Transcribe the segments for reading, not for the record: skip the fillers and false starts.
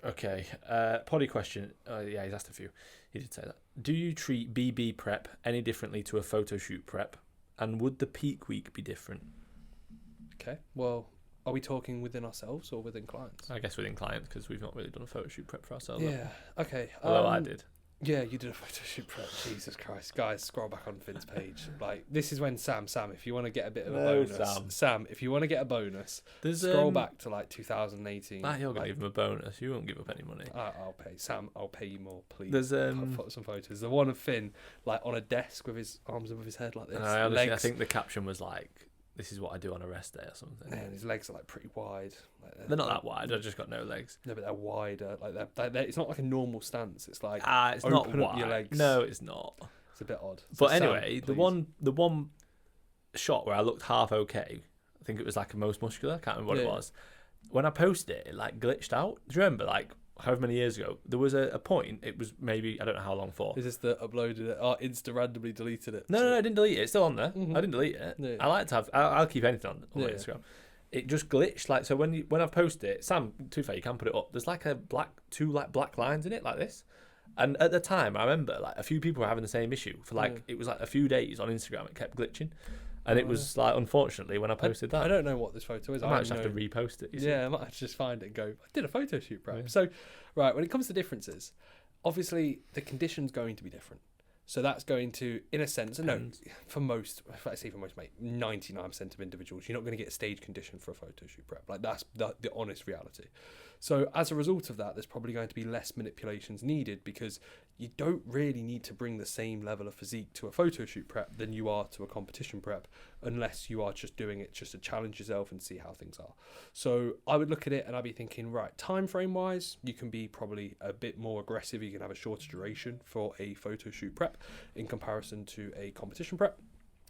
Okay. Poddy question. Yeah, he's asked a few. He did say that. Do you treat BB prep any differently to a photo shoot prep? And would the peak week be different? Okay. Well, are we talking within ourselves or within clients? I guess within clients, because we've not really done a photo shoot prep for ourselves. Yeah. Okay. Although I did. Yeah, you did a photo shoot prep. Jesus Christ. Guys, scroll back on Finn's page. Like, this is when Sam, if you want to get a bit of a bonus. Sam, if you want to get a bonus, scroll back to like 2018. You're going to give him a bonus. You won't give up any money. I'll pay. Sam, I'll pay you more, please. There's some photos. The one of Finn, like, on a desk with his arms above his head like this. I think the caption was like, "This is what I do on a rest day" or something. Yeah, and his legs are like pretty wide. Like, they're not that wide. I've just got no legs. No, but they're wider. Like they're, it's not like a normal stance. It's like it's not wide. Up your legs. No, it's not. It's a bit odd. But anyway, Sam, the one shot where I looked half okay, I think it was like a most muscular. I can't remember what it was. When I posted it, it like glitched out. Do you remember? Like, however many years ago, there was a point. It was maybe, I don't know how long for. Is this the uploaded it? Oh, Insta randomly deleted it. No, I didn't delete it. It's still on there. I didn't delete it. Yeah. I like to have. I'll keep anything on Instagram. It just glitched. Like, so when I've posted it, Sam, to be fair, you can put it up. There's like two black lines in it like this. And at the time, I remember like a few people were having the same issue for like it was like a few days on Instagram. It kept glitching. And it was like, unfortunately, when I posted that. I don't know what this photo is. I might just have to repost it. I might just find it and go, I did a photo shoot prep. Yeah. So, right, when it comes to differences, obviously the condition's going to be different. So that's going to, in a sense, for most, if I say for most, mate, 99% of individuals, you're not going to get a stage condition for a photo shoot prep. Like, that's the honest reality. So as a result of that, there's probably going to be less manipulations needed because you don't really need to bring the same level of physique to a photo shoot prep than you are to a competition prep, unless you are just doing it just to challenge yourself and see how things are. So I would look at it and I'd be thinking, right, time frame wise, you can be probably a bit more aggressive. You can have a shorter duration for a photo shoot prep in comparison to a competition prep.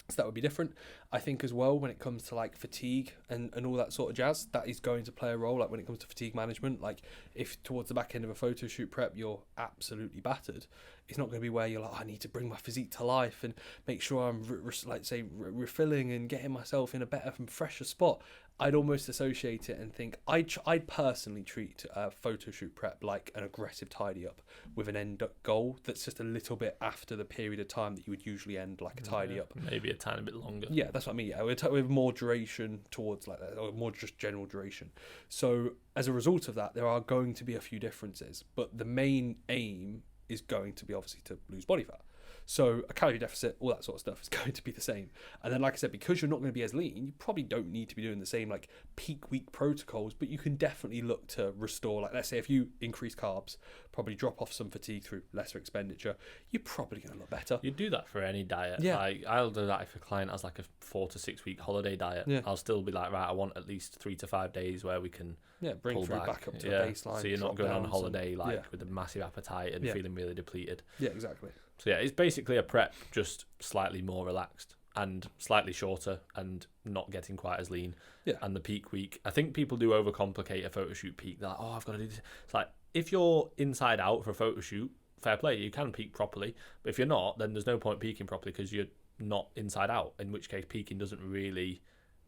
So that would be different. I think as well, when it comes to like fatigue and all that sort of jazz, that is going to play a role. Like when it comes to fatigue management, like if towards the back end of a photo shoot prep, you're absolutely battered, it's not going to be where you're like, I need to bring my physique to life and make sure I'm refilling and getting myself in a better and fresher spot. I'd almost associate it and think I'd personally treat a photo shoot prep like an aggressive tidy up with an end goal that's just a little bit after the period of time that you would usually end like a tidy up. Maybe a tiny bit longer. Yeah, that's what I mean. Yeah, with more duration towards like that, or more just general duration. So as a result of that, there are going to be a few differences, but the main aim is going to be obviously to lose body fat. So a calorie deficit, all that sort of stuff is going to be the same. And then, like I said, because you're not going to be as lean, you probably don't need to be doing the same like peak week protocols, but you can definitely look to restore. Like, let's say if you increase carbs, probably drop off some fatigue through lesser expenditure, you're probably going to look better. You do that for any diet. Yeah. Like, I'll do that if a client has like a 4 to 6 week holiday diet. Yeah. I'll still be like, right, I want at least 3 to 5 days where we can bring pull food back up to a baseline. So you're not going on holiday with a massive appetite and feeling really depleted. Yeah, exactly. So yeah, it's basically a prep, just slightly more relaxed and slightly shorter and not getting quite as lean. Yeah. And the peak week, I think people do overcomplicate a photo shoot peak. They're like, oh, I've got to do this. It's like, if you're inside out for a photo shoot, fair play, you can peak properly. But if you're not, then there's no point peaking properly because you're not inside out, in which case peaking doesn't really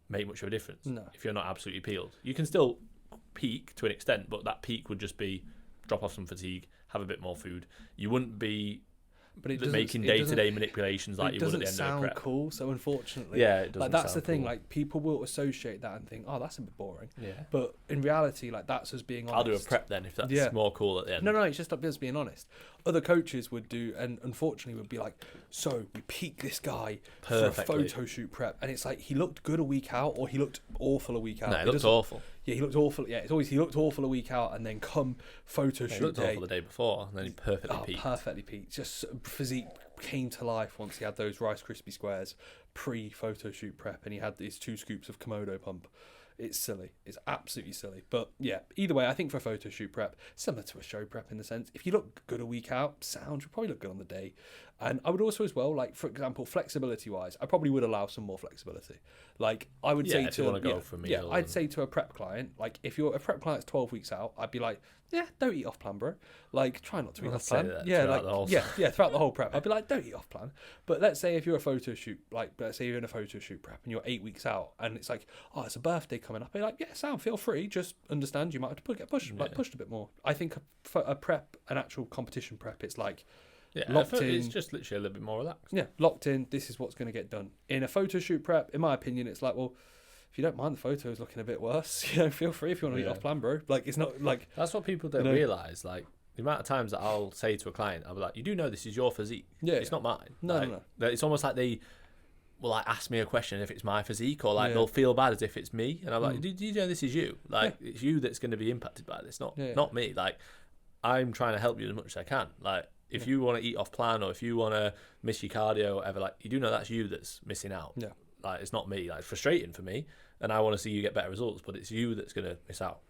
make much of a difference. No. If you're not absolutely peeled. You can still peak to an extent, but that peak would just be drop off some fatigue, have a bit more food. You wouldn't be making day-to-day manipulations like you would at the end of a prep. It doesn't sound cool, so unfortunately, it doesn't. Like that's sound the thing. cool. Like people will associate that and think, "Oh, that's a bit boring." Yeah. But in reality, like that's us being honest. I'll do a prep then if that's more cool at the end. No, it's just us being honest. Other coaches would do, and unfortunately would be like, "So we peak this guy for a photo shoot prep," and it's like he looked good a week out, or he looked awful a week out. No, he looked awful. Yeah, he looked awful. Yeah, it's always he looked awful a week out, and then come photo shoot he looked day, awful the day before, and then he perfectly peaked. Perfectly peaked. Just physique came to life once he had those Rice Krispie squares pre-photo shoot prep, and he had these 2 scoops of Komodo pump. It's silly. It's absolutely silly. But yeah, either way, I think for a photo shoot prep, similar to a show prep in the sense, if you look good a week out, you'll probably look good on the day. And I would also as well, like, for example, flexibility wise, I probably would allow some more flexibility. Like, I would say if you want to go for a meal. I'd say to a prep client, like, if you're a prep client's 12 weeks out, I'd be like, yeah, don't eat off plan, bro. Like, try not to eat off plan. Yeah, like, throughout the whole prep, I'd be like, don't eat off plan. But let's say if you're a photo shoot, like, let's say you're in a photo shoot prep and you're 8 weeks out, and it's like, oh, it's a birthday coming up. I'd be like, yeah, Sam, feel free. Just understand you might have to get pushed a bit more. I think a prep, an actual competition prep, it's like, locked in. It's just literally a little bit more relaxed. Yeah, locked in. This is what's going to get done. In a photo shoot prep, in my opinion, it's like, well, if you don't mind the photos looking a bit worse, feel free if you want to eat off plan, bro. Like, it's not like that's what people don't realize. Like, the amount of times that I'll say to a client, I'll be like, you do know this is your physique. Yeah, it's not mine. No. It's almost like they will like ask me a question if it's my physique, or like they'll feel bad as if it's me, and I'm like, do you know this is you? Like, it's you that's going to be impacted by this, not me. Like, I'm trying to help you as much as I can. Like, if you want to eat off plan, or if you want to miss your cardio or whatever, like, you do know that's you that's missing out. Yeah. Like, it's not me. Like, it's frustrating for me, and I want to see you get better results, but it's you that's going to miss out.